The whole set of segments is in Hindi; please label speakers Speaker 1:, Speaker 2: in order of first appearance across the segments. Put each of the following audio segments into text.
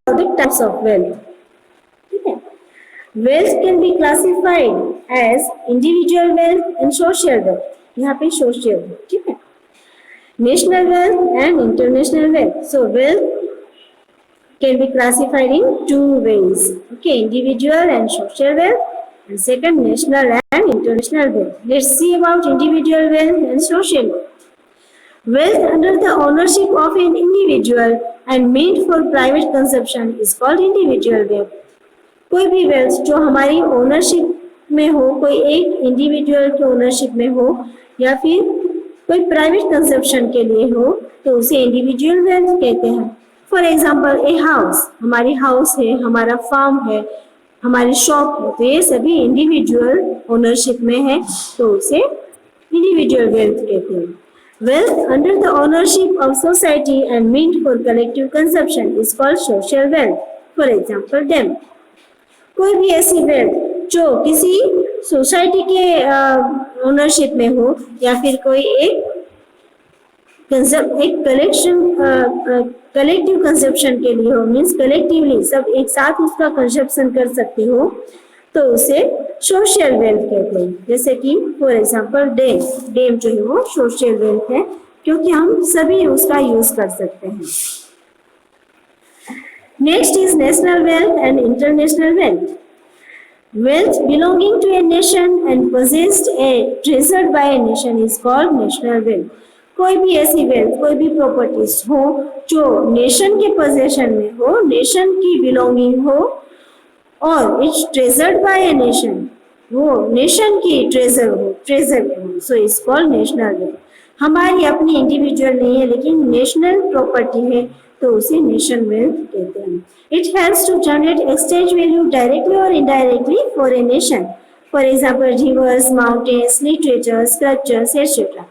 Speaker 1: about the types of wealth. ठीक है, wealth can be classified as individual wealth and social wealth. यहाँ पे social, ठीक है, national wealth and international wealth. So wealth can be classified in two ways. Okay, individual and social wealth, and second national and international wealth. Let's see about individual wealth and social wealth. Wealth under the ownership of an individual and meant for private consumption is called individual wealth. कोई भी wealth जो हमारी ओनरशिप में हो, कोई एक इंडिविजुअल के ओनरशिप में हो या फिर कोई प्राइवेट कंजप्शन के लिए हो, तो उसे इंडिविजुअल वेल्थ कहते हैं. फॉर एग्जाम्पल ए हाउस, हमारी हाउस है, हमारा फार्म है, हमारी शॉप है, तो ये सभी इंडिविजुअल ओनरशिप में है, तो उसे इंडिविजुअल वेल्थ कहते हैं. Wealth under the ownership of society and meant for collective consumption is called social wealth. For example, dam. कोई भी ऐसी वेल्थ जो किसी सोसाइटी के ओनरशिप में हो या फिर कोई एक कलेक्टिव कंजप्शन के लिए हो, मीन्स कलेक्टिवली सब एक साथ उसका कंजप्शन कर सकते हो, तो उसे सोशल वेल्थ कहते हैं. जैसे कि फॉर एग्जांपल डैम जो है वो सोशल वेल्थ है, क्योंकि हम सभी उसका यूज कर सकते हैं. Next is national wealth and international wealth. Wealth belonging to a nation and possessed and treasured by a nation is called national wealth. कोई भी ऐसी वेल्थ, कोई भी प्रॉपर्टीज हो जो नेशन के पोजेशन में हो, नेशन की बिलोंगिंग हो और it's treasured by a nation, वो नेशन की ट्रेजर हो, so it's called national wealth. हमारी अपनी इंडिविजुअल नहीं है लेकिन नेशनल प्रॉपर्टी है, तो उसे नेशन वेल्थ कहते हैं. It helps to generate exchange value directly और indirectly for a nation. For example rivers, mountains, literature, sculptures etcetera.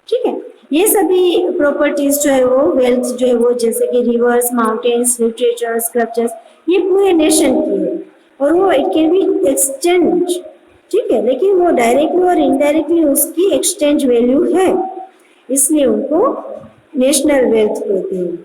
Speaker 1: ठीक है, ये सभी प्रॉपर्टीज जो है वो वेल्थ जो है वो, जैसे कि रिवर्स, माउंटेन्स, लिटरेचर, स्कल्पचर्स, ये पूरे नेशन की है और वो इट कैन बी एक्सचेंज. ठीक है, लेकिन वो डायरेक्टली और इनडायरेक्टली उसकी एक्सचेंज वैल्यू है, इसलिए उनको नेशनल वेल्थ कहते हैं.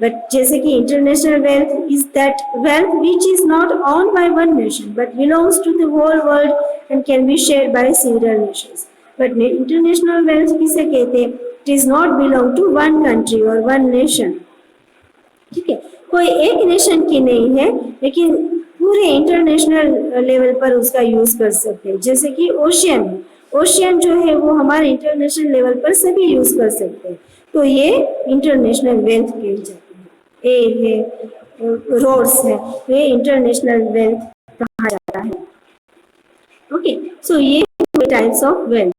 Speaker 1: बट जैसे कि international wealth is that wealth which is not owned by one nation but belongs to the whole world and can be shared by several nations. But international wealth किसे कहते हैं? It is not belong to one country or one nation. ठीक है, कोई एक नेशन की नहीं है लेकिन पूरे इंटरनेशनल लेवल पर उसका यूज कर सकते हैं. जैसे कि ओशियन जो है वो हमारे इंटरनेशनल लेवल पर सभी यूज कर सकते हैं, तो ये इंटरनेशनल वेल्थ कही जाती है. एयर है, रोड्स है, तो ये इंटरनेशनल वेल्थ कहा जाता है. ओके, सो ये types of wealth.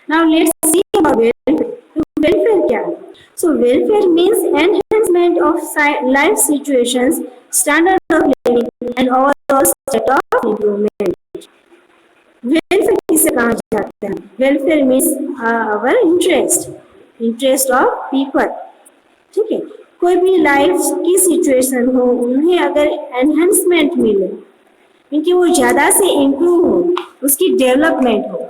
Speaker 1: Now let's see about wealth. Welfare क्या है? So welfare means enhancement of life situations, standard of living and overall state of improvement. Welfare किसे कहा जाता है? Welfare means our interest of people. ठीक है, कोई भी लाइफ की सिचुएशन हो, उन्हें अगर एनहांसमेंट मिले, क्योंकि वो ज़्यादा से इम्प्रूव हो, उसकी डेवलपमेंट हो,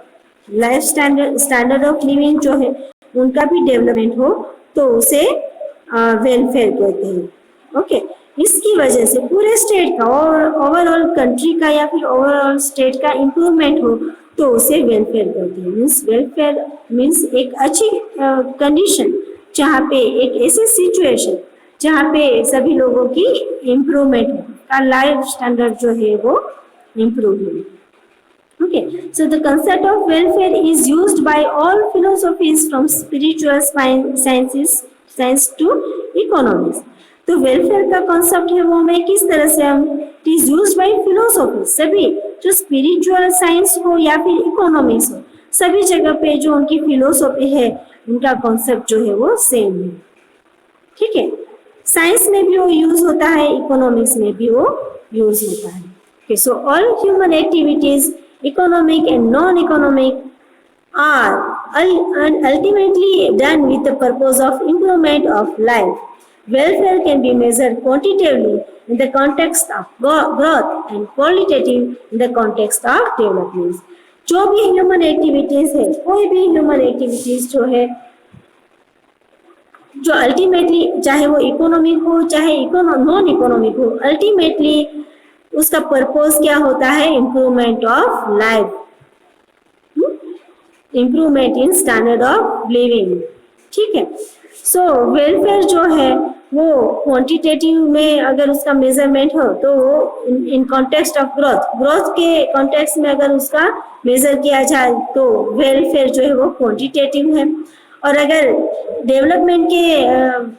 Speaker 1: लाइफ स्टैंडर्ड ऑफ लिविंग जो है उनका भी डेवलपमेंट हो, तो उसे वेलफेयर कहते हैं. ओके, इसकी वजह से पूरे स्टेट का और ओवरऑल कंट्री का या फिर ओवरऑल स्टेट का इम्प्रूवमेंट हो, तो उसे वेलफेयर कहते हैं. मीन्स वेलफेयर मीन्स एक अच्छी कंडीशन, जहाँ पे एक ऐसी सिचुएशन जहाँ पे सभी लोगों की इम्प्रूवमेंट हो, का लाइफ स्टैंडर्ड जो है वो इम्प्रूव हो. Okay, so the concept of welfare is used by all philosophies from spiritual science to economics. तो वेलफेयर का कॉन्सेप्ट है वो हमें किस तरह से हम it is used by philosophy, सभी जो स्पिरिचुअल साइंस हो या फिर इकोनॉमिक्स हो, सभी जगह पे जो उनकी फिलोसॉफी है उनका कॉन्सेप्ट जो है वो सेम है. ठीक है, साइंस में भी वो यूज होता है, इकोनॉमिक्स में भी वो यूज होता है. Okay, so all human activities, economic and non-economic, are ultimately done with the purpose of improvement of life. Welfare can be measured quantitatively in the context of growth and qualitative in the context of development. जो भी ह्यूमन एक्टिविटीज है, कोई भी ह्यूमन एक्टिविटीज जो है जो अल्टीमेटली चाहे वो इकोनॉमिक हो चाहे नॉन इकोनॉमिक हो, अल्टीमेटली उसका पर्पस क्या होता है? Improvement of life, improvement in standard of living. ठीक है। सो वेलफेयर जो है वो क्वांटिटेटिव में अगर उसका मेजरमेंट हो तो वो इन कॉन्टेक्स्ट ऑफ ग्रोथ के कॉन्टेक्स्ट में अगर उसका मेजर किया जाए तो वेलफेयर जो है वो क्वांटिटेटिव है, और अगर डेवलपमेंट के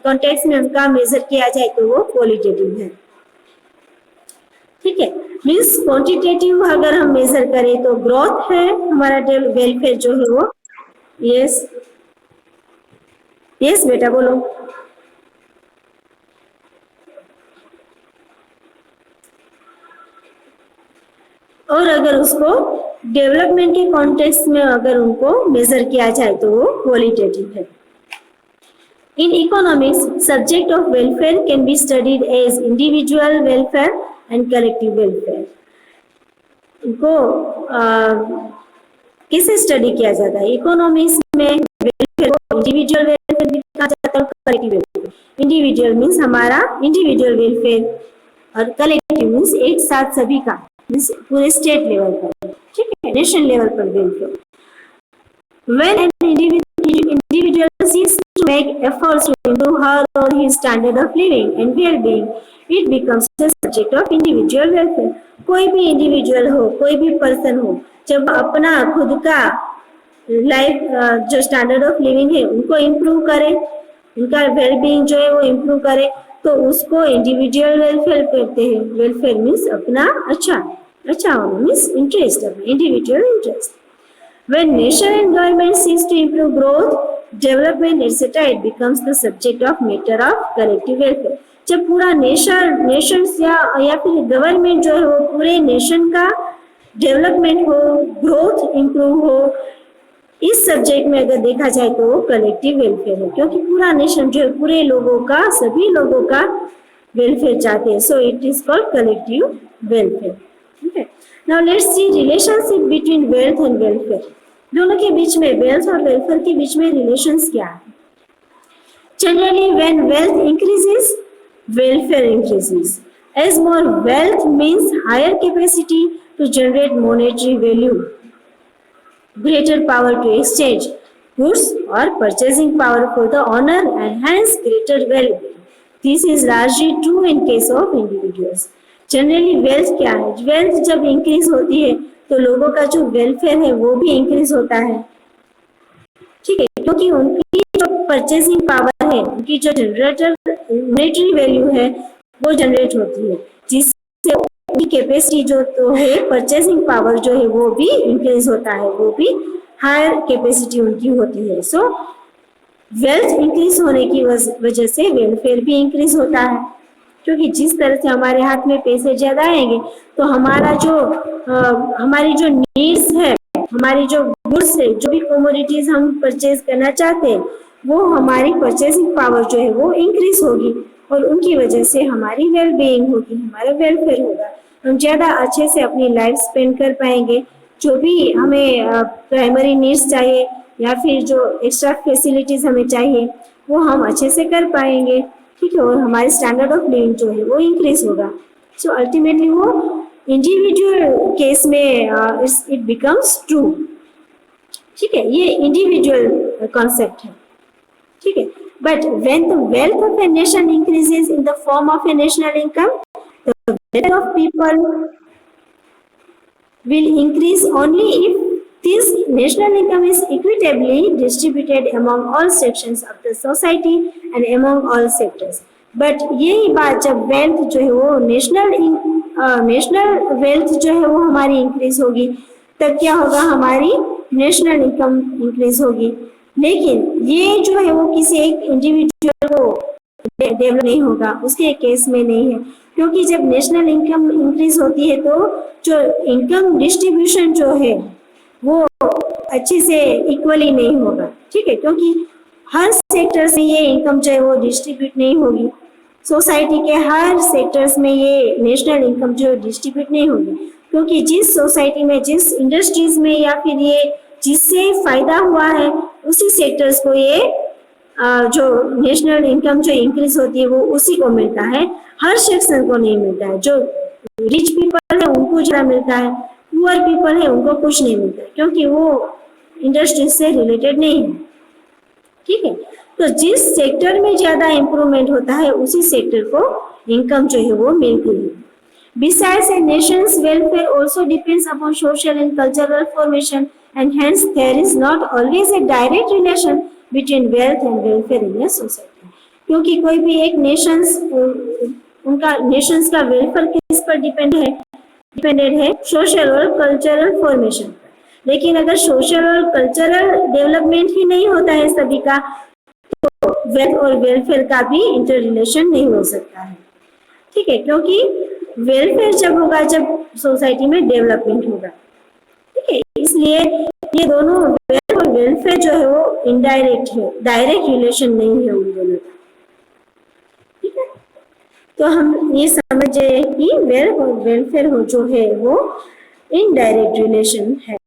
Speaker 1: कॉन्टेक्स्ट में उनका मेजर किया जाए तो वो क्वालिटेटिव है। ठीक है। मीन्स क्वांटिटेटिव अगर हम मेजर करें तो ग्रोथ है हमारा वेलफेयर जो है वो। यस यस बेटा बोलो। और अगर उसको डेवलपमेंट के कॉन्टेक्स्ट में अगर उनको मेजर किया जाए तो वो क्वालिटेटिव है। In economics, subject of welfare can be studied as individual welfare and collective welfare. इनको किसे स्टडी किया जाता है? इकोनॉमिक्स में वेलफेयर को इंडिविजुअल वेलफेयर भी कहा जाता है और कलेक्टिव वेलफेयर। इंडिविजुअल मीन्स हमारा इंडिविजुअल वेलफेयर और कलेक्टिव मीन्स एक साथ सभी का, मीन्स पूरे स्टेट लेवल पर, ठीक है, नेशन लेवल पर welfare. When an individual seeks to make efforts to improve her or his standard of living and well-being, it becomes a subject of individual welfare. कोई भी इंडिविजुअल हो, कोई भी पर्सन हो, जब अपना खुद का लाइफ जो स्टैंडर्ड ऑफ लिविंग है उनको इम्प्रूव करे, उनका वेलबींग जो है वो इम्प्रूव करे, तो उसको इंडिविजुअल वेलफेयर कहते हैं। वेलफेयर मीन्स अपना अच्छा होना, means interest, individual interest. When nation and government seeks to improve growth, development, etc., it becomes the subject of matter of collective welfare. जब पूरा नेशन या फिर गवर्नमेंट जो है वो पूरे नेशन का डेवलपमेंट हो, ग्रोथ इम्प्रूव हो, इस सब्जेक्ट में अगर देखा जाए तो वो कलेक्टिव वेलफेयर है, क्योंकि पूरा नेशन जो है पूरे लोगों का, सभी लोगों का वेलफेयर चाहते हैं। So it is called collective welfare. ठीक है। Now let's C relationship between wealth and welfare. दोनों के बीच में, वेल्थ और वेलफेयर के बीच में रिलेशंस क्या है? Generally when wealth increases, welfare increases, as more wealth means higher capacity to generate monetary value, greater power to exchange goods or purchasing power for the owner and hence greater well-being. This is largely true in case of individuals. Generally wealth क्या है? वेल्थ जब इंक्रीज होती है तो लोगों का जो वेलफेयर है वो भी इंक्रीज होता है। ठीक है, क्योंकि उनकी जो परचेसिंग पावर है, उनकी जो जनरेटर मॉनेटरी वैल्यू है वो जनरेट होती है, जिससे उनकी कैपेसिटी जो तो है, परचेसिंग पावर जो है वो भी इंक्रीज होता है, वो भी हायर कैपेसिटी उनकी होती है। सो वेल्थ इंक्रीज होने की वजह से वेलफेयर भी इंक्रीज होता है, क्योंकि जिस तरह से हमारे हाथ में पैसे ज्यादा आएंगे तो हमारी जो नीड्स है, हमारी जो गुड्स है, जो भी कमोडिटीज हम परचेज करना चाहते हैं, वो हमारी परचेसिंग पावर जो है वो इंक्रीज होगी और उनकी वजह से हमारी वेलबीइंग होगी, हमारा वेलफेयर होगा। हम ज्यादा अच्छे से अपनी लाइफ स्पेंड कर पाएंगे, जो भी हमें प्राइमरी नीड्स चाहिए या फिर जो एक्स्ट्रा फैसिलिटीज हमें चाहिए वो हम अच्छे से कर पाएंगे। ठीक है, और हमारे स्टैंडर्ड ऑफ लिविंग जो है वो इंक्रीज होगा। सो अल्टीमेटली वो इंडिविजुअल केस में इट बिकम्स ट्रू। ठीक है, ये इंडिविजुअल कॉन्सेप्ट है। ठीक है, but when the wealth of a nation increases in the form of A national income, the wealth of people will increase only if this national income is equitably distributed among all sections of the society and among all sectors. But यही बात जब वेल्थ जो है वो नेशनल वेल्थ जो है वो हमारी इंक्रीज होगी, तब क्या होगा? हमारी नेशनल इनकम इंक्रीज होगी। लेकिन ये जो है वो किसी एक इंडिविजुअल को डेवलप नहीं होगा, उसके केस में नहीं है, क्योंकि जब नेशनल इनकम इंक्रीज होती है तो जो इनकम डिस्ट्रीब्यूशन जो है वो अच्छे से इक्वली नहीं होगा। ठीक है, क्योंकि हर सेक्टर से ये इनकम जो है वो डिस्ट्रीब्यूट नहीं होगी, सोसाइटी के हर सेक्टर्स में ये नेशनल इनकम जो डिस्ट्रीब्यूट नहीं होगी, क्योंकि जिस सोसाइटी में, जिस इंडस्ट्रीज में या फिर ये जिससे फायदा हुआ है उसी सेक्टर्स को ये जो नेशनल इनकम जो इंक्रीज होती है वो उसी को मिलता है, हर सेक्शन को नहीं मिलता है। जो रिच पीपल है उनको ज्यादा मिलता है, पुअर पीपल है उनको कुछ नहीं मिलता है, क्योंकि वो इंडस्ट्री से रिलेटेड नहीं है। ठीक है, तो जिस सेक्टर में ज्यादा इंप्रूवमेंट होता है उसी सेक्टर को इनकम जो है वो मिलती है। Besides, a nation's welfare also depends upon social and cultural formation, and hence there is not always a direct relation between wealth and welfare in a society. क्योंकि कोई भी एक उनका नेशंस का वेलफेयर किस पर डिपेंडेड है, सोशल और कल्चरल फॉर्मेशन पर। लेकिन अगर सोशल और कल्चरल डेवलपमेंट ही नहीं होता है सभी का, तो वेल्थ और वेलफेयर का भी इंटर रिलेशन नहीं हो सकता है। ठीक है, क्योंकि वेलफेयर जब होगा जब सोसाइटी में डेवलपमेंट होगा। ठीक है, इसलिए ये दोनों वेल्थ और वेलफेयर जो है वो इनडायरेक्ट है, डायरेक्ट रिलेशन नहीं है उन दोनों का। ठीक है, तो हम ये समझे कि वेल्थ और वेलफेयर हो जो है वो इनडायरेक्ट रिलेशन है।